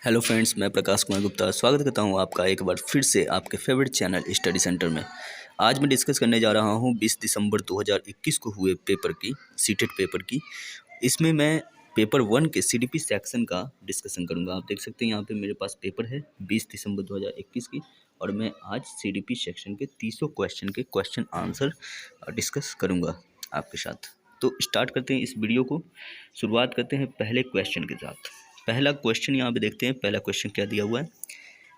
Hello friends, मैं प्रकाश कुमार गुप्ता स्वागत करता हूं आपका एक बार फिर से आपके फेवरेट चैनल स्टडी सेंटर में। आज मैं डिस्कस करने जा रहा हूं 20 दिसंबर 2021 को हुए पेपर की सीटेट पेपर की। इसमें मैं पेपर 1 के सीडीपी सेक्शन का डिस्कशन करूंगा। आप देख सकते हैं यहाँ पे मेरे पास पेपर है 20 दिसंबर 2021 की, और मैं आज सीडीपी सेक्शन के 300 क्वेश्चन के क्वेश्चन आंसर डिस्कस करूँगा आपके साथ। तो स्टार्ट करते हैं इस वीडियो को। शुरुआत करते हैं पहले क्वेश्चन के साथ। पहला क्वेश्चन यहाँ पे देखते हैं। पहला क्वेश्चन क्या दिया हुआ है।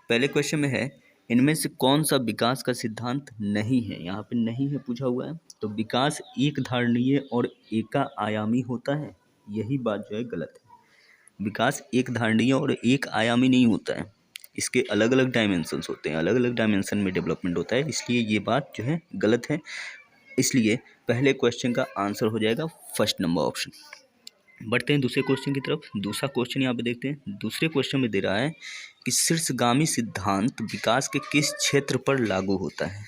पहले क्वेश्चन में है, इनमें से कौन सा विकास का सिद्धांत नहीं है। यहाँ पे नहीं है पूछा हुआ है, तो विकास एक धारणीय और एका आयामी होता है। यही बात जो है गलत है। विकास एक धारणीय और एक आयामी नहीं होता है, इसके अलग अलग डायमेंशंस होते हैं, अलग अलग डायमेंशन में डेवलपमेंट होता है, इसलिए ये बात जो है गलत है। इसलिए पहले क्वेश्चन का आंसर हो जाएगा फर्स्ट नंबर ऑप्शन। बढ़ते हैं दूसरे क्वेश्चन की तरफ। दूसरा क्वेश्चन यहाँ पे देखते हैं। दूसरे क्वेश्चन में दे रहा है कि शीर्षगामी सिद्धांत विकास के किस क्षेत्र पर लागू होता है।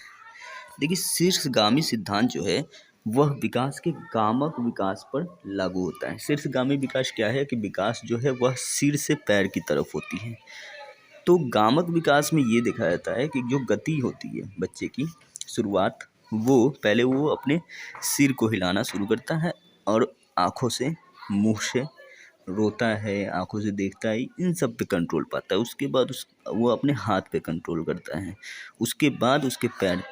देखिए, शीर्षगामी सिद्धांत जो है वह विकास के गामक विकास पर लागू होता है। शीर्षगामी विकास क्या है कि विकास जो है वह सिर से पैर की तरफ होती है। तो गामक विकास में ये देखा जाता है कि जो गति होती है बच्चे की शुरुआत, वो पहले वो अपने सिर को हिलाना शुरू करता है और आँखों से, मुंह से रोता है, आंखों से देखता है, इन सब पे कंट्रोल पाता है। उसके बाद वो अपने हाथ पे कंट्रोल करता है। उसके बाद उसके पैर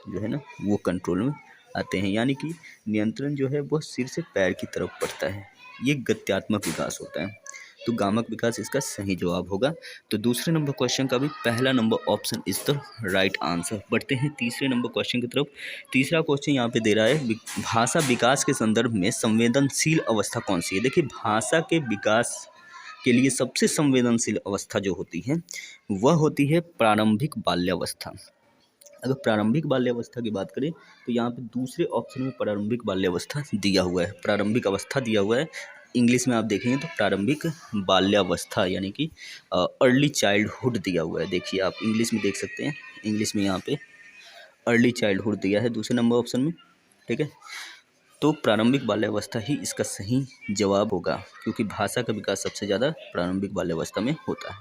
जो है ना वो कंट्रोल में आते हैं, यानी कि नियंत्रण जो है वो सिर से पैर की तरफ पड़ता है। ये गत्यात्मक विकास होता है। तो गामक विकास इसका सही जवाब होगा। तो दूसरे नंबर क्वेश्चन का भी पहला number option is the right answer. बढ़ते हैं तीसरे नंबर क्वेश्चन की तरफ। तीसरा क्वेश्चन यहाँ पे दे रहा है, भाषा विकास के संदर्भ में संवेदनशील अवस्था कौन सी है। देखिए, भाषा के विकास के लिए सबसे संवेदनशील अवस्था जो होती है वह होती है प्रारंभिक बाल्यावस्था। अगर प्रारंभिक बाल्यावस्था की बात करें तो यहाँ पे दूसरे ऑप्शन में प्रारंभिक बाल्यावस्था दिया हुआ है, प्रारंभिक अवस्था दिया हुआ है। इंग्लिश में आप देखेंगे तो प्रारंभिक बाल्यावस्था यानी कि अर्ली चाइल्डहुड दिया हुआ है। देखिए, आप इंग्लिश में देख सकते हैं, इंग्लिश में यहाँ पे अर्ली चाइल्डहुड दिया है दूसरे नंबर ऑप्शन में। ठीक है, तो प्रारंभिक बाल्यावस्था ही इसका सही जवाब होगा, क्योंकि भाषा का विकास सबसे ज़्यादा प्रारंभिक बाल्यावस्था में होता है।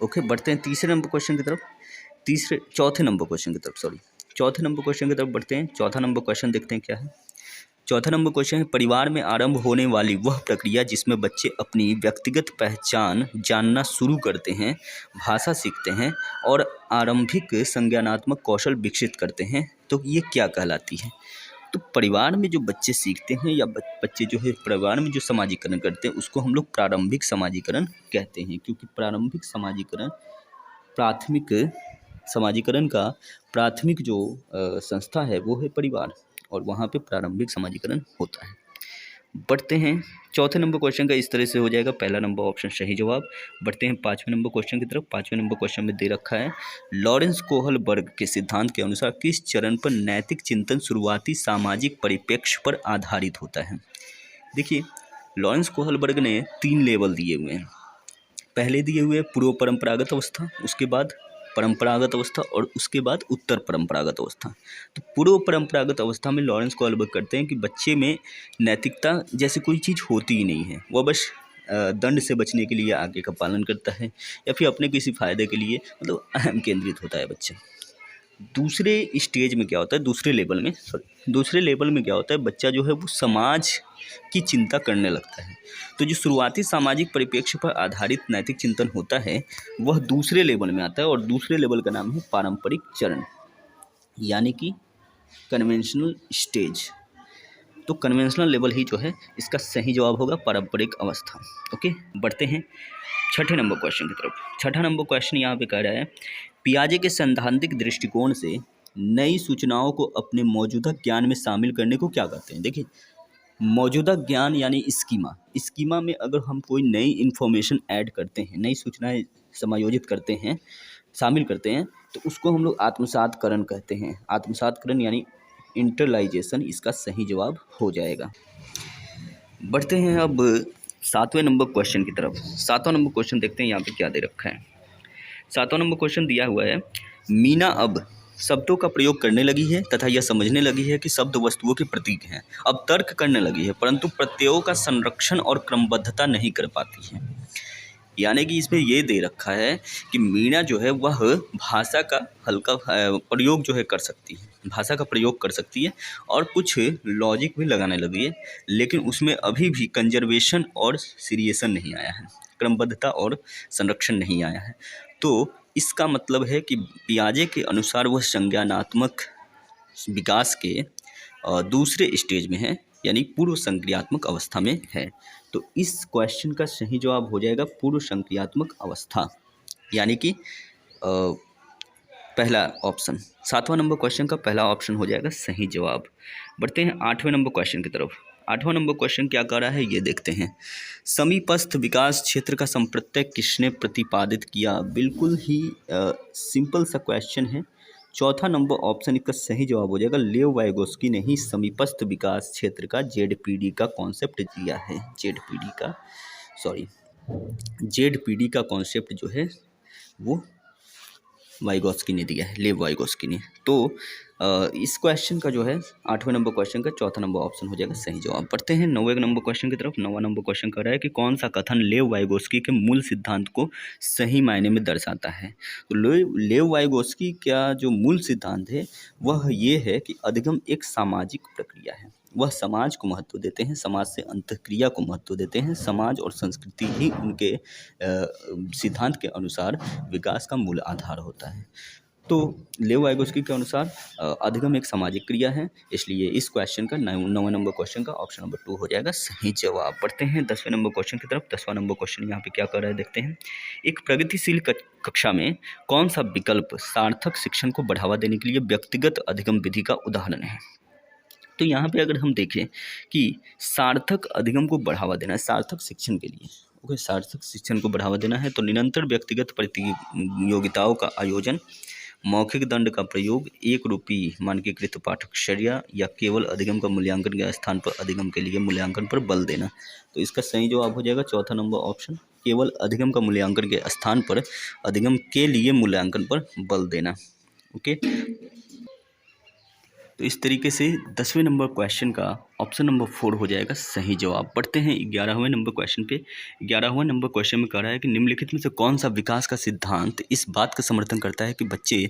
ओके, बढ़ते हैं तीसरे नंबर क्वेश्चन की तरफ। चौथे नंबर क्वेश्चन की तरफ चौथे नंबर क्वेश्चन की तरफ बढ़ते हैं। चौथा नंबर क्वेश्चन देखते हैं क्या है। चौथा नंबर क्वेश्चन है, परिवार में आरंभ होने वाली वह प्रक्रिया जिसमें बच्चे अपनी व्यक्तिगत पहचान जानना शुरू करते हैं, भाषा सीखते हैं और आरंभिक संज्ञानात्मक कौशल विकसित करते हैं, तो ये क्या कहलाती है। तो परिवार में जो बच्चे सीखते हैं या बच्चे जो है परिवार में जो समाजीकरण करते हैं उसको हम लोग प्रारंभिक समाजीकरण कहते हैं, क्योंकि प्रारंभिक समाजीकरण समाजीकरण का प्राथमिक जो संस्था है वो है परिवार, और वहाँ पे प्रारंभिक समाजीकरण होता है। बढ़ते हैं चौथे नंबर क्वेश्चन का इस तरह से हो जाएगा पहला नंबर ऑप्शन सही जवाब। बढ़ते हैं पाँचवें नंबर क्वेश्चन की तरफ। पाँचवें नंबर क्वेश्चन में दे रखा है, लॉरेंस कोहलबर्ग के सिद्धांत के अनुसार किस चरण पर नैतिक चिंतन शुरुआती सामाजिक परिप्रेक्ष्य पर आधारित होता है। देखिए, लॉरेंस कोहलबर्ग ने 3 लेवल दिए हुए हैं। पहले दिए हुए पूर्व परंपरागत अवस्था, उसके बाद परंपरागत अवस्था और उसके बाद उत्तर परंपरागत अवस्था। तो पूर्व परंपरागत अवस्था में लॉरेंस कोहलबर्ग करते हैं कि बच्चे में नैतिकता जैसी कोई चीज़ होती ही नहीं है, वह बस दंड से बचने के लिए आगे का पालन करता है या फिर अपने किसी फायदे के लिए, मतलब अहम केंद्रित होता है बच्चा। दूसरे स्टेज में क्या होता है, दूसरे लेवल में क्या होता है, बच्चा जो है वो समाज की चिंता करने लगता है। तो जो शुरुआती सामाजिक परिप्रेक्ष्य पर आधारित नैतिक चिंतन होता है वह दूसरे लेवल में आता है, और दूसरे लेवल का नाम है पारंपरिक चरण, यानी कि कन्वेंशनल स्टेज। तो कन्वेंशनल लेवल ही जो है इसका सही जवाब होगा, पारंपरिक अवस्था। ओके, बढ़ते हैं छठे नंबर क्वेश्चन की तरफ। छठा नंबर क्वेश्चन यहाँ पे कह रहा है, पियाजे के सैद्धांतिक दृष्टिकोण से नई सूचनाओं को अपने मौजूदा ज्ञान में शामिल करने को क्या कहते हैं। देखिए, मौजूदा ज्ञान यानी स्कीमा में अगर हम कोई नई इन्फॉर्मेशन ऐड करते हैं, नई सूचनाएं समायोजित करते हैं, शामिल करते हैं, तो उसको हम लोग आत्मसातकरण कहते हैं। आत्मसातकरण यानी इंटरलाइजेशन इसका सही जवाब हो जाएगा। बढ़ते हैं अब सातवें नंबर क्वेश्चन की तरफ। सातवां नंबर क्वेश्चन देखते हैं यहाँ पे क्या दे रखा है। सातवां नंबर क्वेश्चन दिया हुआ है, मीना अब शब्दों का प्रयोग करने लगी है तथा यह समझने लगी है कि शब्द वस्तुओं के प्रतीक हैं। अब तर्क करने लगी है परंतु प्रत्ययों का संरक्षण और क्रमबद्धता नहीं कर पाती है। यानी कि इसमें ये दे रखा है कि मीणा जो है वह भाषा का हल्का प्रयोग जो है कर सकती है, भाषा का प्रयोग कर सकती है और कुछ लॉजिक भी लगाने लगी है, लेकिन उसमें अभी भी कंजर्वेशन और सीरिएशन नहीं आया है, क्रमबद्धता और संरक्षण नहीं आया है। तो इसका मतलब है कि पियाजे के अनुसार वह संज्ञानात्मक विकास के दूसरे स्टेज में है, यानी पूर्व संक्रियात्मक अवस्था में है। तो इस क्वेश्चन का सही जवाब हो जाएगा पूर्व संक्रियात्मक अवस्था, यानी कि पहला ऑप्शन, 7वां नंबर क्वेश्चन का पहला ऑप्शन हो जाएगा सही जवाब। बढ़ते हैं 8वें नंबर क्वेश्चन की तरफ। 8वां नंबर क्वेश्चन क्या कह रहा है ये देखते हैं। समीपस्थ विकास क्षेत्र का संप्रत्यय किसने प्रतिपादित किया? बिल्कुल ही सिंपल सा क्वेश्चन है। चौथा नंबर ऑप्शन इसका सही जवाब हो जाएगा। लेव वाइगोस्की ने ही समीपस्थ विकास क्षेत्र का जेडपीडी का कॉन्सेप्ट दिया है। जेडपीडी का कॉन्सेप्ट जो है वो वाइगोस्की ने दिया है, लेव वाइगोस्की ने। तो इस क्वेश्चन का जो है 8वें नंबर क्वेश्चन का चौथा नंबर ऑप्शन हो जाएगा सही जवाब। पढ़ते हैं 9वें नंबर क्वेश्चन की तरफ। 9वां नंबर क्वेश्चन कर रहा है कि कौन सा कथन लेव वाइगोस्की के मूल सिद्धांत को सही मायने में दर्शाता है? तो लेव वाइगोस्की का जो मूल सिद्धांत है वह ये है कि अधिगम एक सामाजिक प्रक्रिया है। वह समाज को महत्व देते हैं, समाज से अंतःक्रिया को महत्व देते हैं। समाज और संस्कृति ही उनके सिद्धांत के अनुसार विकास का मूल आधार होता है। तो लेव वाइगोस्की के अनुसार अधिगम एक सामाजिक क्रिया है, इसलिए इस क्वेश्चन का 9वें नंबर क्वेश्चन का ऑप्शन नंबर 2 हो जाएगा सही जवाब। बढ़ते हैं 10वें नंबर क्वेश्चन की तरफ। 10वां नंबर क्वेश्चन यहाँ पे क्या कर रहा है देखते हैं। एक प्रगतिशील कक्षा में कौन सा विकल्प सार्थक शिक्षण को बढ़ावा देने के लिए व्यक्तिगत अधिगम विधि का उदाहरण है? तो यहाँ पे अगर हम देखें कि सार्थक अधिगम को बढ़ावा देना है, सार्थक शिक्षण के लिए, ओके, सार्थक शिक्षण को बढ़ावा देना है तो निरंतर व्यक्तिगत प्रतियोगिताओं का आयोजन, मौखिक दंड का प्रयोग, एक रूपी मानकीकृत पाठ्यचर्या या केवल अधिगम का मूल्यांकन के स्थान पर अधिगम के लिए मूल्यांकन पर बल देना। तो इसका सही जवाब हो जाएगा चौथा नंबर ऑप्शन, केवल अधिगम का मूल्यांकन के स्थान पर अधिगम के लिए मूल्यांकन पर बल देना। ओके, तो इस तरीके से 10वें नंबर क्वेश्चन का ऑप्शन नंबर 4 हो जाएगा सही जवाब। पढ़ते हैं 11वें नंबर क्वेश्चन पे। 11वां नंबर क्वेश्चन में कह रहा है कि निम्नलिखित में से कौन सा विकास का सिद्धांत इस बात का समर्थन करता है कि बच्चे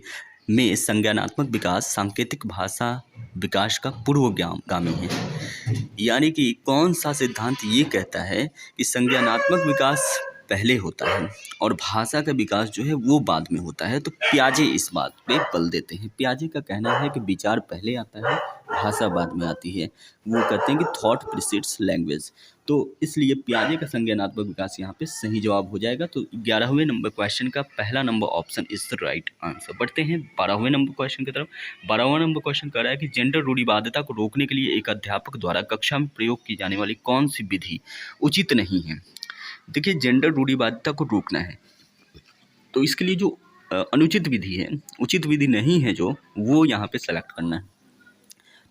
में संज्ञानात्मक विकास सांकेतिक भाषा विकास का पूर्वगामी है? यानी कि कौन सा सिद्धांत ये कहता है कि संज्ञानात्मक विकास पहले होता है और भाषा का विकास जो है वो बाद में होता है? तो पियाजे इस बात पे बल देते हैं। पियाजे का कहना है कि विचार पहले आता है, भाषा बाद में आती है। वो कहते हैं कि थॉट प्रीसीड्स लैंग्वेज। तो इसलिए पियाजे का संज्ञानात्मक विकास यहाँ पे सही जवाब हो जाएगा। तो 11वें नंबर क्वेश्चन का पहला number option is the right answer. बढ़ते हैं 12वें नंबर क्वेश्चन की तरफ। 12वां नंबर क्वेश्चन कह रहा है कि जेंडर रूढ़िवादिता को रोकने के लिए एक अध्यापक द्वारा कक्षा में प्रयोग की जाने वाली कौन सी विधि उचित नहीं है? देखिए, जेंडर रूढ़िवादिता को रोकना है तो इसके लिए जो अनुचित विधि है, उचित विधि नहीं है जो, वो यहाँ पे सेलेक्ट करना है।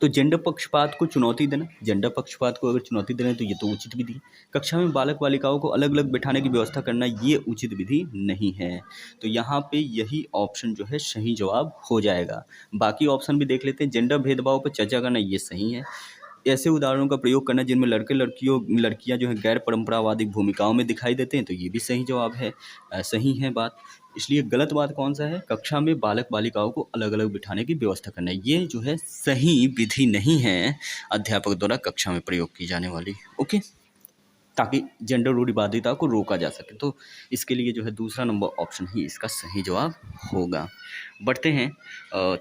तो जेंडर पक्षपात को चुनौती देना, जेंडर पक्षपात को अगर चुनौती देना है तो ये तो उचित विधि है। कक्षा में बालक बालिकाओं को अलग अलग बैठाने की व्यवस्था करना, ये उचित विधि नहीं है। तो यहाँ पे यही ऑप्शन जो है सही जवाब हो जाएगा। बाकी ऑप्शन भी देख लेते हैं। जेंडर भेदभाव पर चर्चा करना, ये सही है। ऐसे उदाहरणों का प्रयोग करना जिनमें लड़कियां जो है गैर परंपरावादी भूमिकाओं में दिखाई देते हैं, तो ये भी सही जवाब है, सही है बात। इसलिए गलत बात कौन सा है? कक्षा में बालक बालिकाओं को अलग अलग बिठाने की व्यवस्था करना, ये जो है सही विधि नहीं है अध्यापक द्वारा कक्षा में प्रयोग की जाने वाली। ओके, ताकि जेंडर रूढ़िवादिता को रोका जा सके। तो इसके लिए जो है दूसरा नंबर ऑप्शन ही इसका सही जवाब होगा। बढ़ते हैं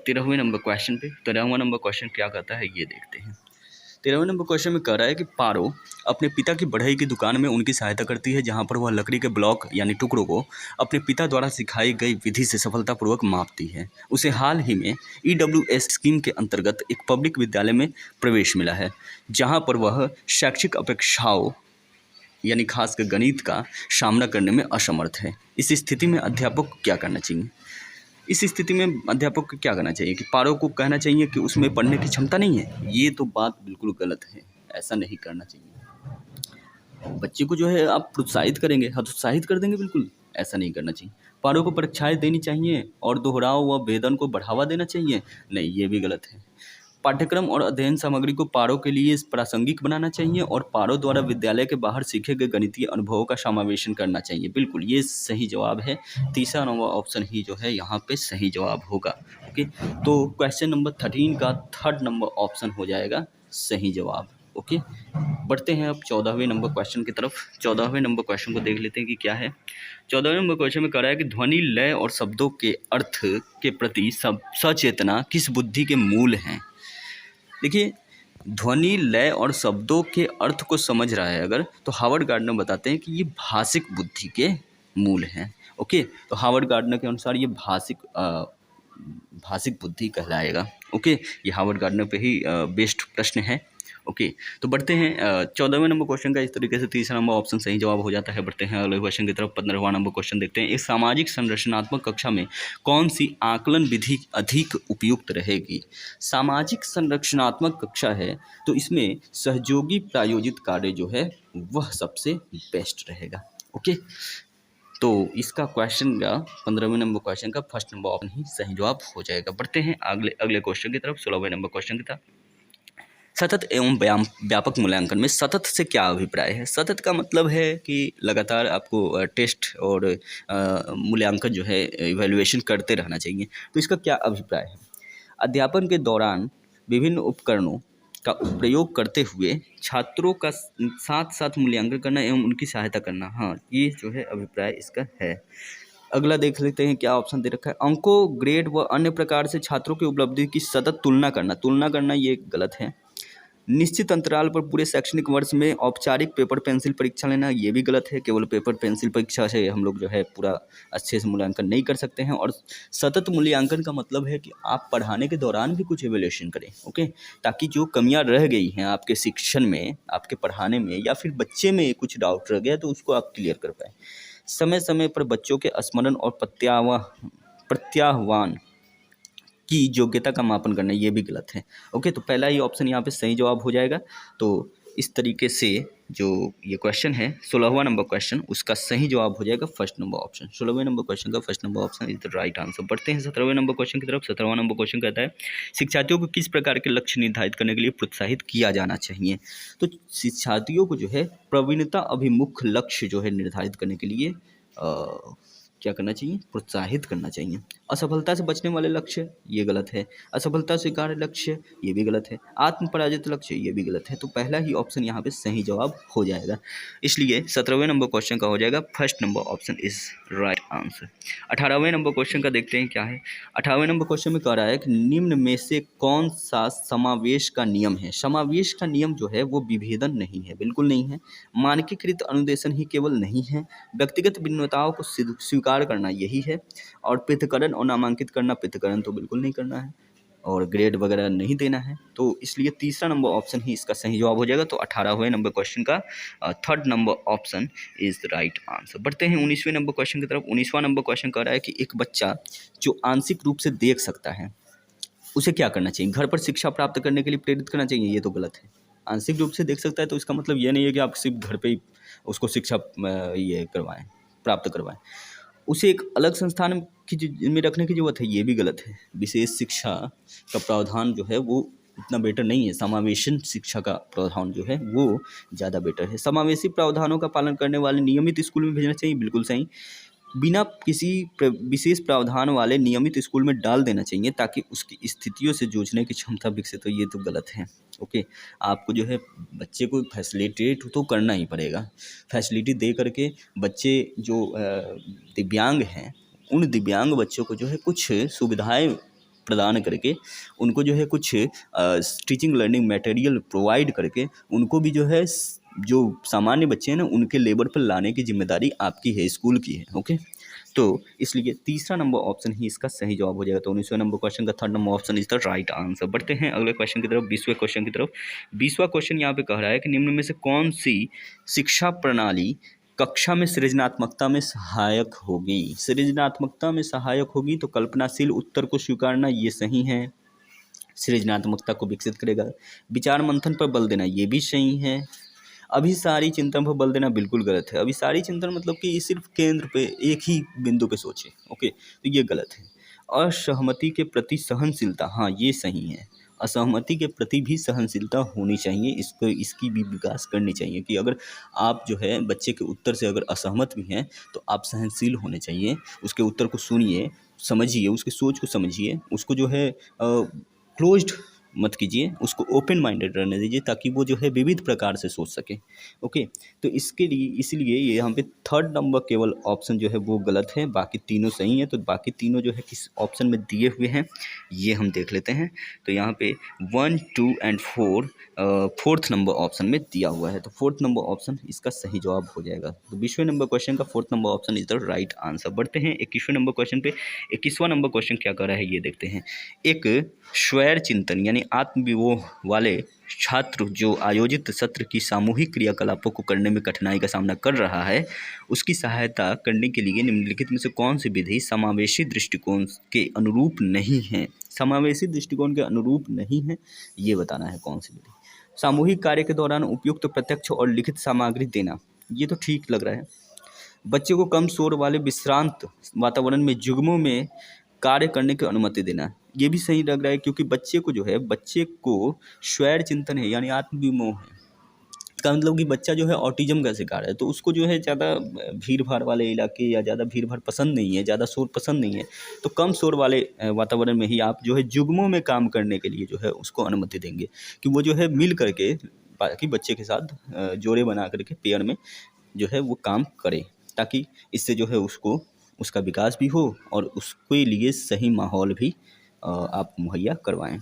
13वें नंबर क्वेश्चन पे। 13वां नंबर क्वेश्चन क्या कहता है ये देखते हैं। 13वें नंबर क्वेश्चन में कह रहा है कि पारो अपने पिता की बढ़ई की दुकान में उनकी सहायता करती है, जहां पर वह लकड़ी के ब्लॉक यानी टुकड़ों को अपने पिता द्वारा सिखाई गई विधि से सफलतापूर्वक मापती है। उसे हाल ही में EWS स्कीम के अंतर्गत एक पब्लिक विद्यालय में प्रवेश मिला है, जहां पर वह शैक्षिक अपेक्षाओं यानी खासकर गणित का सामना करने में असमर्थ है। इस स्थिति में अध्यापक को क्या करना चाहिए? इस स्थिति में अध्यापक को क्या करना चाहिए कि पारो को कहना चाहिए कि उसमें पढ़ने की क्षमता नहीं है? ये तो बात बिल्कुल गलत है, ऐसा नहीं करना चाहिए। बच्चे को जो है आप प्रोत्साहित करेंगे, हतोत्साहित कर देंगे, बिल्कुल ऐसा नहीं करना चाहिए। पारो को परीक्षाएं देनी चाहिए और दोहराव व भेदन को बढ़ावा देना चाहिए, नहीं, ये भी गलत है। पाठ्यक्रम और अध्ययन सामग्री को पारों के लिए प्रासंगिक बनाना चाहिए और पारों द्वारा विद्यालय के बाहर सीखे गए गणितीय अनुभवों का समावेशन करना चाहिए। बिल्कुल ये सही जवाब है, तीसरा नंबर ऑप्शन ही जो है यहाँ पे सही जवाब होगा। ओके, तो क्वेश्चन नंबर 13 का थर्ड नंबर ऑप्शन हो जाएगा सही जवाब। ओके, बढ़ते हैं अब 14वें नंबर क्वेश्चन की तरफ। 14वें नंबर क्वेश्चन को देख लेते हैं कि क्या है। 14वें नंबर क्वेश्चन में कह रहा है कि ध्वनि, लय और शब्दों के अर्थ के प्रति सचेतना किस बुद्धि के मूल हैं। देखिए, ध्वनि, लय और शब्दों के अर्थ को समझ रहा है अगर, तो हार्वर्ड गार्डनर बताते हैं कि ये भाषिक बुद्धि के मूल हैं। ओके, तो हार्वर्ड गार्डनर के अनुसार ये भाषिक बुद्धि कहलाएगा। ओके, ये हार्वर्ड गार्डनर पे ही बेस्ड प्रश्न है। ओके, तो बढ़ते हैं 14वें नंबर क्वेश्चन का। इस तरीके से तीसरा नंबर ऑप्शन सही जवाब हो जाता है। बढ़ते हैं अगले क्वेश्चन की तरफ। 15वां नंबर क्वेश्चन देखते हैं। एक सामाजिक संरचनात्मक कक्षा में कौन सी आकलन विधि अधिक उपयुक्त रहेगी। सामाजिक संरचनात्मक कक्षा है तो इसमें सहयोगी प्रायोजित कार्य जो है वह सबसे बेस्ट रहेगा। ओके, तो इसका क्वेश्चन का 15वें नंबर क्वेश्चन का फर्स्ट नंबर ऑप्शन ही सही जवाब हो जाएगा। बढ़ते हैं अगले क्वेश्चन की तरफ। 16वें नंबर क्वेश्चन की तरफ। सतत एवं व्यापक मूल्यांकन में सतत से क्या अभिप्राय है। सतत का मतलब है कि लगातार आपको टेस्ट और मूल्यांकन जो है इवैल्यूएशन करते रहना चाहिए। तो इसका क्या अभिप्राय है। अध्यापन के दौरान विभिन्न उपकरणों का प्रयोग करते हुए छात्रों का साथ साथ मूल्यांकन करना एवं उनकी सहायता करना। हाँ, ये जो है अभिप्राय इसका है। अगला देख लेते हैं क्या ऑप्शन दे रखा है। अंकों, ग्रेड व अन्य प्रकार से छात्रों की उपलब्धि की सतत तुलना करना ये गलत है। निश्चित अंतराल पर पूरे शैक्षणिक वर्ष में औपचारिक पेपर पेंसिल परीक्षा लेना ये भी गलत है। केवल पेपर पेंसिल परीक्षा से हम लोग जो है पूरा अच्छे से मूल्यांकन नहीं कर सकते हैं। और सतत मूल्यांकन का मतलब है कि आप पढ़ाने के दौरान भी कुछ इवैल्यूएशन करें। ओके, ताकि जो कमियां रह गई हैं आपके शिक्षण में, आपके पढ़ाने में, या फिर बच्चे में कुछ डाउट रह गया तो उसको आप क्लियर कर पाएँ। समय समय पर बच्चों के स्मरण और प्रत्याह्वान की योग्यता का मापन करना ये भी गलत है। ओके, तो पहला ही ऑप्शन यहाँ पे सही जवाब हो जाएगा। तो इस तरीके से जो ये क्वेश्चन है 16वां नंबर क्वेश्चन, उसका सही जवाब हो जाएगा फर्स्ट नंबर ऑप्शन। 16वें नंबर क्वेश्चन का first number option is the right answer. बढ़ते हैं 17वें नंबर क्वेश्चन की तरफ। 17वां नंबर क्वेश्चन कहता है शिक्षार्थियों को किस प्रकार के लक्ष्य निर्धारित करने के लिए प्रोत्साहित किया जाना चाहिए। तो शिक्षार्थियों को जो है प्रवीणता अभिमुख लक्ष्य जो है निर्धारित करने के लिए क्या करना चाहिए, प्रोत्साहित करना चाहिए। असफलता से बचने वाले लक्ष्य ये गलत है। असफलता स्वीकार्य लक्ष्य ये भी गलत है। आत्म पराजित लक्ष्य ये भी गलत है। तो पहला ही ऑप्शन यहाँ पे सही जवाब हो जाएगा। इसलिए 17वें नंबर क्वेश्चन का हो जाएगा first number option is right answer. 18वें नंबर क्वेश्चन का देखते हैं क्या है। 18वें नंबर क्वेश्चन में कह रहा है कि निम्न में से कौन सा समावेश का नियम है। समावेश का नियम जो है वो विभेदन नहीं है, बिल्कुल नहीं है। मानकीकृत अनुदेशन ही केवल नहीं है। व्यक्तिगत भिन्नताओं को स्वीकार करना यही है। और पृथक्करण और नामांकित करना, पृथक्करण तो बिल्कुल नहीं करना है और ग्रेड वगैरह नहीं देना है। तो इसलिए तीसरा नंबर ऑप्शन ही इसका सही जवाब हो जाएगा। तो 18वें नंबर क्वेश्चन का third number option is the right answer. बढ़ते हैं 19वें नंबर क्वेश्चन की तरफ। 19वां नंबर क्वेश्चन कह रहा है कि एक बच्चा जो आंशिक रूप से देख सकता है उसे क्या करना चाहिए। घर पर शिक्षा प्राप्त करने के लिए प्रेरित करना चाहिए, ये तो गलत है। आंशिक रूप से देख सकता है तो इसका मतलब ये नहीं है कि आप सिर्फ घर पे ही उसको शिक्षा ये करवाएं, प्राप्त करवाएं। उसे एक अलग संस्थान में रखने की जरूरत है, ये भी गलत है। विशेष शिक्षा का प्रावधान जो है वो इतना बेटर नहीं है। समावेशन शिक्षा का प्रावधान जो है वो ज़्यादा बेटर है। समावेशी प्रावधानों का पालन करने वाले नियमित स्कूल में भेजना चाहिए, बिल्कुल सही। बिना किसी विशेष प्रावधान वाले नियमित स्कूल में डाल देना चाहिए ताकि उसकी स्थितियों से जूझने की क्षमता विकसित हो, ये तो गलत है। ओके, आपको जो है बच्चे को फैसिलिटेट तो करना ही पड़ेगा। फैसिलिटी दे करके बच्चे जो दिव्यांग हैं उन दिव्यांग बच्चों को जो है कुछ सुविधाएं प्रदान करके उनको जो है कुछ टीचिंग लर्निंग मटेरियल प्रोवाइड करके उनको भी जो है जो सामान्य बच्चे हैं ना उनके लेवल पर लाने की जिम्मेदारी आपकी है, स्कूल की है। ओके, तो इसलिए तीसरा नंबर ऑप्शन ही इसका सही जवाब हो जाएगा। तो 19वें नंबर क्वेश्चन का third number option is the right answer. बढ़ते हैं अगले क्वेश्चन की तरफ, 20वें क्वेश्चन की तरफ। 20वां क्वेश्चन यहाँ पे कह रहा है कि निम्न में से कौन सी शिक्षा प्रणाली कक्षा में सृजनात्मकता में सहायक होगी। सृजनात्मकता में सहायक होगी तो कल्पनाशील उत्तर को स्वीकारना ये सही है, सृजनात्मकता को विकसित करेगा। विचार मंथन पर बल देना ये भी सही है। अभिसारी चिंतन पर बल देना बिल्कुल गलत है। अभिसारी चिंतन मतलब कि सिर्फ केंद्र पे एक ही बिंदु पे सोचे। ओके, तो ये गलत है। असहमति के प्रति सहनशीलता, हाँ ये सही है। असहमति के प्रति भी सहनशीलता होनी चाहिए, इसको इसकी भी विकास करनी चाहिए कि अगर आप जो है बच्चे के उत्तर से अगर असहमत भी हैं तो आप सहनशील होने चाहिए, उसके उत्तर को सुनिए, समझिए, उसकी सोच को समझिए, उसको जो है क्लोज्ड मत कीजिए, उसको ओपन माइंडेड रहने दीजिए ताकि वो जो है विविध प्रकार से सोच सके। ओके, तो इसके लिए इसलिए ये यहाँ पे थर्ड नंबर केवल ऑप्शन जो है वो गलत है, बाकी तीनों सही हैं। तो बाकी तीनों जो है किस ऑप्शन में दिए हुए हैं ये हम देख लेते हैं। तो यहाँ पे 1, 2 एंड 4 फोर्थ नंबर ऑप्शन में दिया हुआ है, तो फोर्थ नंबर ऑप्शन इसका सही जवाब हो जाएगा। तो 20वें नंबर क्वेश्चन का fourth number option is the right answer. बढ़ते हैं 21वें नंबर क्वेश्चन पे। 21वां नंबर क्वेश्चन क्या कर रहा है ये देखते हैं। एक स्वैर चिंतन यानी आत्मविमोह वाले छात्र जो आयोजित सत्र की सामूहिक क्रियाकलापों को करने में कठिनाई का सामना कर रहा है, उसकी सहायता करने के लिए निम्नलिखित में से कौन सी विधि समावेशी दृष्टिकोण के अनुरूप नहीं है। समावेशी दृष्टिकोण के अनुरूप नहीं है, ये बताना है कौन सी विधि। सामूहिक कार्य के दौरान उपयुक्त प्रत्यक्ष और लिखित सामग्री देना, ये तो ठीक लग रहा है। बच्चे को कम शोर वाले विश्रांत वातावरण में जुगमों में कार्य करने की अनुमति देना, ये भी सही लग रहा है क्योंकि बच्चे को जो है, बच्चे को स्वैर चिंतन है यानी आत्मविमोह है, का मतलब कि बच्चा जो है ऑटिज्म का शिकार है, तो उसको जो है ज़्यादा भीड़ भाड़ वाले इलाके या ज़्यादा भीड़ भाड़ पसंद नहीं है, ज़्यादा शोर पसंद नहीं है। तो कम शोर वाले वातावरण में ही आप जो है जुगमों में काम करने के लिए जो है उसको अनुमति देंगे कि वो जो है मिल करके बाकी बच्चे के साथ जोड़े बना करके पेयर में जो है वो काम करे, ताकि इससे जो है उसको उसका विकास भी हो और उसके लिए सही माहौल भी आप मुहैया करवाएं।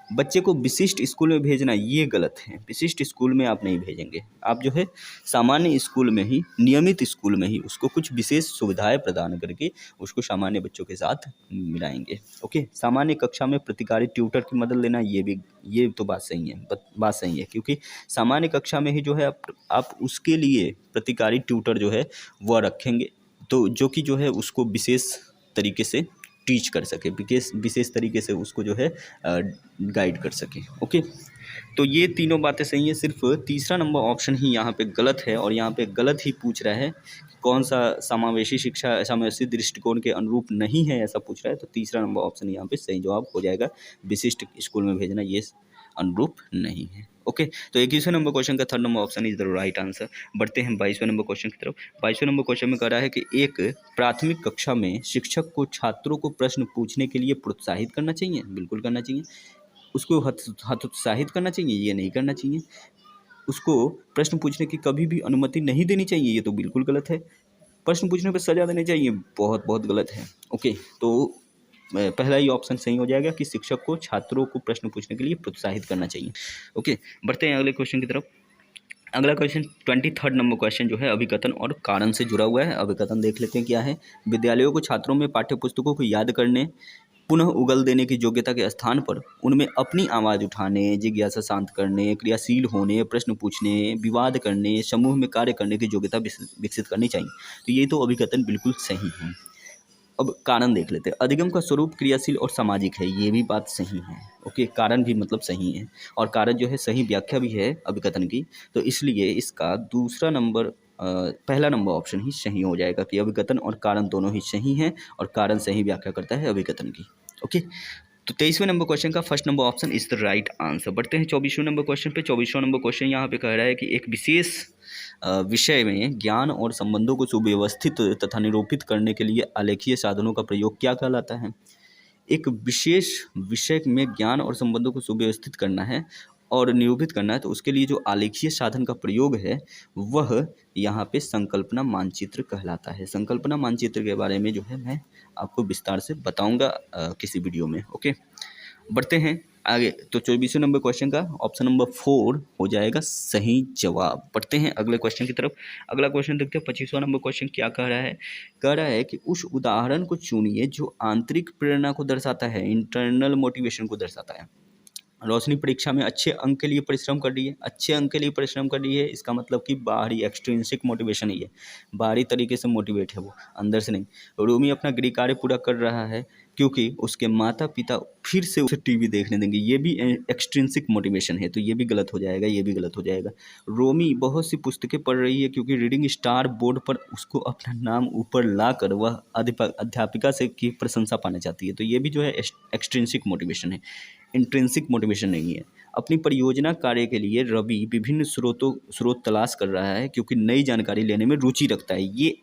बच्चे को विशिष्ट स्कूल में भेजना ये गलत है, विशिष्ट स्कूल में आप नहीं भेजेंगे, आप जो है सामान्य स्कूल में ही, नियमित स्कूल में ही उसको कुछ विशेष सुविधाएं प्रदान करके उसको सामान्य बच्चों के साथ मिलाएंगे। ओके, सामान्य कक्षा में प्रतिकारी ट्यूटर की मदद लेना, ये तो बात सही है, बात सही है क्योंकि सामान्य कक्षा में ही जो है आप उसके लिए प्रतिकारी ट्यूटर जो है वह रखेंगे, तो जो कि जो है उसको विशेष तरीके से टीच कर सके, विशेष तरीके से उसको जो है गाइड कर सके। ओके, तो ये तीनों बातें सही हैं, सिर्फ तीसरा नंबर ऑप्शन ही यहाँ पे गलत है और यहाँ पे गलत ही पूछ रहा है कि कौन सा समावेशी शिक्षा समावेशी दृष्टिकोण के अनुरूप नहीं है, ऐसा पूछ रहा है। तो तीसरा नंबर ऑप्शन यहाँ पे सही जवाब हो जाएगा, विशिष्ट स्कूल में भेजना ये अनुरूप नहीं है। ओके, तो 21वें नंबर क्वेश्चन का third number option is the right answer. बढ़ते हैं 22वें नंबर क्वेश्चन की तरफ। 22वें नंबर क्वेश्चन में कह रहा है कि एक प्राथमिक कक्षा में शिक्षक को छात्रों को प्रश्न पूछने के लिए प्रोत्साहित करना चाहिए, बिल्कुल करना चाहिए। उसको हतोत्साहित करना चाहिए, ये नहीं करना चाहिए। उसको प्रश्न पूछने की कभी भी अनुमति नहीं देनी चाहिए, ये तो बिल्कुल गलत है। प्रश्न पूछने पर सजा देनी चाहिए, बहुत बहुत गलत है। ओके, तो पहला ही ऑप्शन सही हो जाएगा कि शिक्षक को छात्रों को प्रश्न पूछने के लिए प्रोत्साहित करना चाहिए। ओके, बढ़ते हैं अगले क्वेश्चन की तरफ। अगला क्वेश्चन 23rd नंबर क्वेश्चन जो है अभिकथन और कारण से जुड़ा हुआ है। अभिकथन देख लेते हैं क्या है। विद्यालयों को छात्रों में पाठ्य पुस्तकों को याद करने, पुनः उगल देने की योग्यता के स्थान पर उनमें अपनी आवाज़ उठाने, जिज्ञासा शांत करने, क्रियाशील होने, प्रश्न पूछने, विवाद करने, समूह में कार्य करने की योग्यता विकसित करनी चाहिए। तो ये तो अभिकथन बिल्कुल सही है। अब कारण देख लेते हैं। अधिगम का स्वरूप क्रियाशील और सामाजिक है, ये भी बात सही है। ओके, कारण भी मतलब सही है और कारण जो है सही व्याख्या भी है अभिकथन की, तो इसलिए इसका दूसरा नंबर पहला नंबर ऑप्शन ही सही हो जाएगा कि अभिकथन और कारण दोनों ही सही हैं और कारण सही व्याख्या करता है अभिकथन की। ओके, तो 23वें नंबर क्वेश्चन का first number option is the right answer. बढ़ते हैं 24वें नंबर क्वेश्चन पे। 24वां नंबर क्वेश्चन यहाँ पे कह रहा है कि एक विशेष विषय में ज्ञान और संबंधों को सुव्यवस्थित तथा निरूपित करने के लिए आलेखीय साधनों का प्रयोग क्या कहलाता है। एक विशेष विषय में ज्ञान और संबंधों को सुव्यवस्थित करना है और निरूपित करना है, तो उसके लिए जो आलेखीय साधन का प्रयोग है वह यहाँ पे संकल्पना मानचित्र कहलाता है। संकल्पना मानचित्र के बारे में जो है मैं आपको विस्तार से बताऊंगा किसी वीडियो में। ओके, बढ़ते हैं आगे। तो 24वें नंबर क्वेश्चन का ऑप्शन नंबर 4 हो जाएगा सही जवाब। बढ़ते हैं अगले क्वेश्चन की तरफ। अगला क्वेश्चन देखते हैं 25वां नंबर क्वेश्चन क्या कह रहा है। कह रहा है कि उस उदाहरण को चुनिए जो आंतरिक प्रेरणा को दर्शाता है, इंटरनल मोटिवेशन को दर्शाता है। रोशनी परीक्षा में अच्छे अंक के लिए परिश्रम कर रही है, अच्छे अंक के लिए परिश्रम कर रही है, इसका मतलब कि बाहरी एक्सट्रिंसिक मोटिवेशन ही है, बाहरी तरीके से मोटिवेट है वो, अंदर से नहीं। रूमी अपना गृह कार्य पूरा कर रहा है, क्योंकि उसके माता पिता फिर से उसे टीवी देखने देंगे। ये भी एक्सट्रिंसिक मोटिवेशन है, तो ये भी गलत हो जाएगा, ये भी गलत हो जाएगा। रोमी बहुत सी पुस्तकें पढ़ रही है क्योंकि रीडिंग स्टार बोर्ड पर उसको अपना नाम ऊपर लाकर वह अध्यापिका से की प्रशंसा पाना चाहती है। तो ये भी जो है एक्सट्रिंसिक मोटिवेशन है, इंट्रिंसिक मोटिवेशन नहीं है। अपनी परियोजना कार्य के लिए रवि विभिन्न स्रोत तलाश कर रहा है क्योंकि नई जानकारी लेने में रुचि रखता है। ये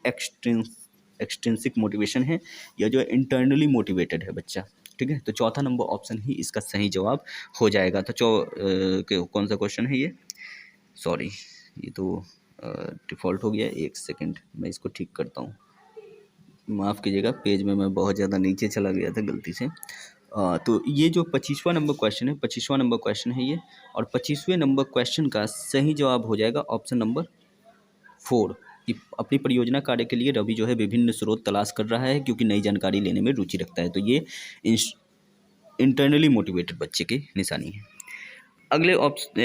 एक्सट्रिंसिक मोटिवेशन है, या जो है इंटरनली मोटिवेटेड है बच्चा। ठीक है, तो चौथा नंबर ऑप्शन ही इसका सही जवाब हो जाएगा। तो कौन सा क्वेश्चन है ये? सॉरी, ये तो डिफ़ॉल्ट हो गया। एक सेकंड, मैं इसको ठीक करता हूँ, माफ़ कीजिएगा, पेज में मैं बहुत ज़्यादा नीचे चला गया था गलती से। तो ये जो 25वां नंबर क्वेश्चन है, 25वां नंबर क्वेश्चन है ये, और 25वें नंबर क्वेश्चन का सही जवाब हो जाएगा ऑप्शन नंबर 4 कि अपनी परियोजना कार्य के लिए रवि जो है विभिन्न स्रोत तलाश कर रहा है क्योंकि नई जानकारी लेने में रुचि रखता है। तो ये इंटरनली मोटिवेटेड बच्चे की निशानी है। अगले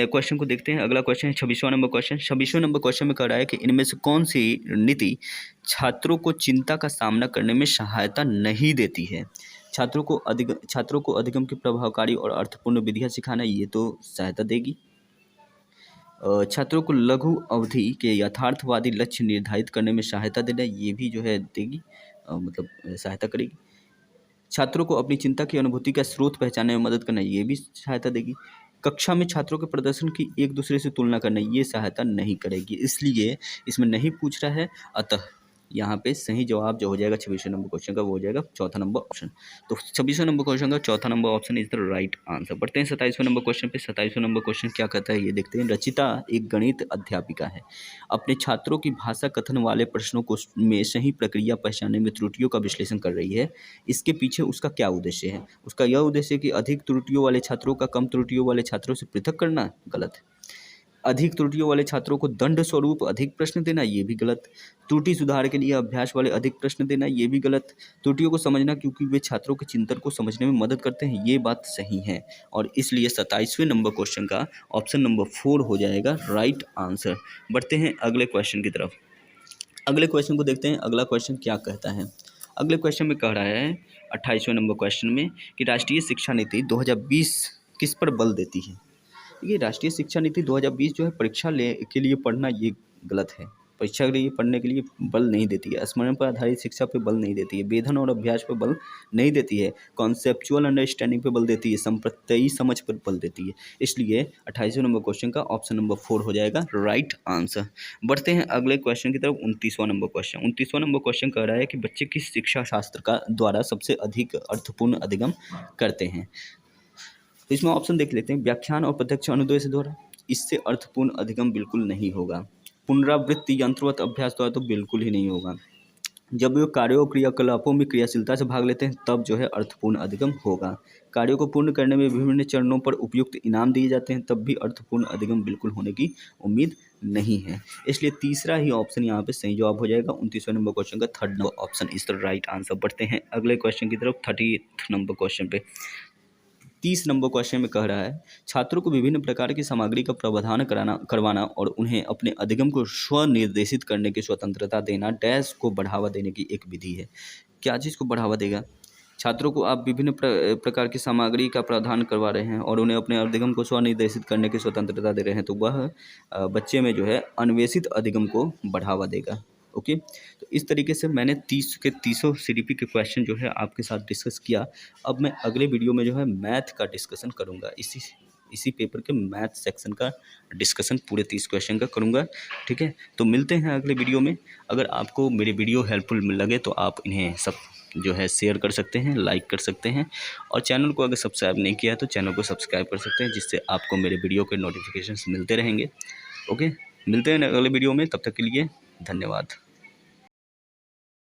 क्वेश्चन को देखते हैं। अगला क्वेश्चन है 26वां नंबर क्वेश्चन। 26वें नंबर क्वेश्चन में कह रहा है कि इनमें से कौन सी नीति छात्रों को चिंता का सामना करने में सहायता नहीं देती है? छात्रों को अधिगम की प्रभावकारी और अर्थपूर्ण विधियां सिखाना, ये तो सहायता देगी। छात्रों को लघु अवधि के यथार्थवादी लक्ष्य निर्धारित करने में सहायता देना, ये भी जो है देगी, मतलब सहायता करेगी। छात्रों को अपनी चिंता की अनुभूति का स्रोत पहचानने में मदद करना, ये भी सहायता देगी। कक्षा में छात्रों के प्रदर्शन की एक दूसरे से तुलना करना, ये सहायता नहीं करेगी, इसलिए इसमें नहीं पूछ रहा है। अतः यहाँ पे सही जवाब जो हो जाएगा 26वें नंबर क्वेश्चन का, वो हो जाएगा चौथा नंबर ऑप्शन। तो 26वें नंबर क्वेश्चन का चौथा number option is the right answer. बढ़ते हैं 27वें नंबर क्वेश्चन पे। 27वें नंबर क्वेश्चन क्या कहता है ये देखते हैं। रचिता एक गणित अध्यापिका है, अपने छात्रों की भाषा कथन वाले प्रश्नों को में सही प्रक्रिया पहचानने में त्रुटियों का विश्लेषण कर रही है। इसके पीछे उसका क्या उद्देश्य है? उसका यह उद्देश्य है कि अधिक त्रुटियों वाले छात्रों का कम त्रुटियों वाले छात्रों से पृथक करना, गलत है। अधिक त्रुटियों वाले छात्रों को दंड स्वरूप अधिक प्रश्न देना, ये भी गलत। त्रुटि सुधार के लिए अभ्यास वाले अधिक प्रश्न देना, ये भी गलत। त्रुटियों को समझना क्योंकि वे छात्रों के चिंतन को समझने में मदद करते हैं, ये बात सही है। और इसलिए 27वें नंबर क्वेश्चन का ऑप्शन नंबर 4 हो जाएगा राइट आंसर। बढ़ते हैं अगले क्वेश्चन की तरफ। अगले क्वेश्चन को देखते हैं। अगला क्वेश्चन क्या कहता है? अगले क्वेश्चन में कह रहा है 28वें नंबर क्वेश्चन में कि राष्ट्रीय शिक्षा नीति 2020 किस पर बल देती है? देखिए, राष्ट्रीय शिक्षा नीति 2020 जो है परीक्षा के लिए पढ़ना, ये गलत है। परीक्षा के लिए पढ़ने के लिए बल नहीं देती है। स्मरण पर आधारित शिक्षा पे बल नहीं देती है। वेधन और अभ्यास पे बल नहीं देती है। कॉन्सेप्चुअल अंडरस्टैंडिंग पे बल देती है। संप्रत्ययी समझ पर बल देती है। इसलिए 28वें नंबर क्वेश्चन का ऑप्शन नंबर 4 हो जाएगा राइट आंसर। बढ़ते हैं अगले क्वेश्चन की तरफ। 29वां नंबर क्वेश्चन। 29वां नंबर क्वेश्चन कह रहा है कि बच्चे किस शिक्षा शास्त्र का द्वारा सबसे अधिक अर्थपूर्ण अधिगम करते हैं? तो इसमें ऑप्शन देख लेते हैं। व्याख्यान और प्रत्यक्ष अनुदय से द्वारा, इससे अर्थपूर्ण अधिगम बिल्कुल नहीं होगा। पुनरावृत्ति यंत्रवत अभ्यास द्वारा, तो बिल्कुल ही नहीं होगा। जब वे कार्यों और क्रियाकलापों में क्रियाशीलता से भाग लेते हैं, तब जो है अर्थपूर्ण अधिगम होगा। कार्यों को पूर्ण करने में विभिन्न चरणों पर उपयुक्त इनाम दिए जाते हैं, तब भी अर्थपूर्ण अधिगम बिल्कुल होने की उम्मीद नहीं है। इसलिए तीसरा ही ऑप्शन यहाँ पे सही जवाब हो जाएगा। 29वें नंबर क्वेश्चन का third number option is the right answer. बढ़ते हैं अगले क्वेश्चन की तरफ। 30 नंबर क्वेश्चन पे। 30 नंबर क्वेश्चन में कह रहा है छात्रों को विभिन्न प्रकार की सामग्री का प्रावधान करवाना और उन्हें अपने अधिगम को स्वनिर्देशित करने की स्वतंत्रता देना डैश को बढ़ावा देने की एक विधि है। क्या चीज़ को बढ़ावा देगा? छात्रों को आप विभिन्न प्रकार की सामग्री का प्रावधान करवा रहे हैं और उन्हें अपने अधिगम को स्वनिर्देशित करने की स्वतंत्रता दे रहे हैं, तो वह बच्चे में जो है अन्वेषित अधिगम को बढ़ावा देगा। ओके, तो इस तरीके से मैंने 30 के 30 सीडीपी के क्वेश्चन जो है आपके साथ डिस्कस किया। अब मैं अगले वीडियो में जो है मैथ का डिस्कशन करूँगा। इसी पेपर के मैथ सेक्शन का डिस्कशन पूरे 30 क्वेश्चन का करूँगा। ठीक है, तो मिलते हैं अगले वीडियो में। अगर आपको मेरे वीडियो हेल्पफुल लगे तो आप इन्हें सब जो है शेयर कर सकते हैं, लाइक कर सकते हैं, और चैनल को अगर सब्सक्राइब नहीं किया तो चैनल को सब्सक्राइब कर सकते हैं, जिससे आपको मेरे वीडियो के नोटिफिकेशंस मिलते रहेंगे। ओके, मिलते हैं अगले वीडियो में, तब तक के लिए धन्यवाद।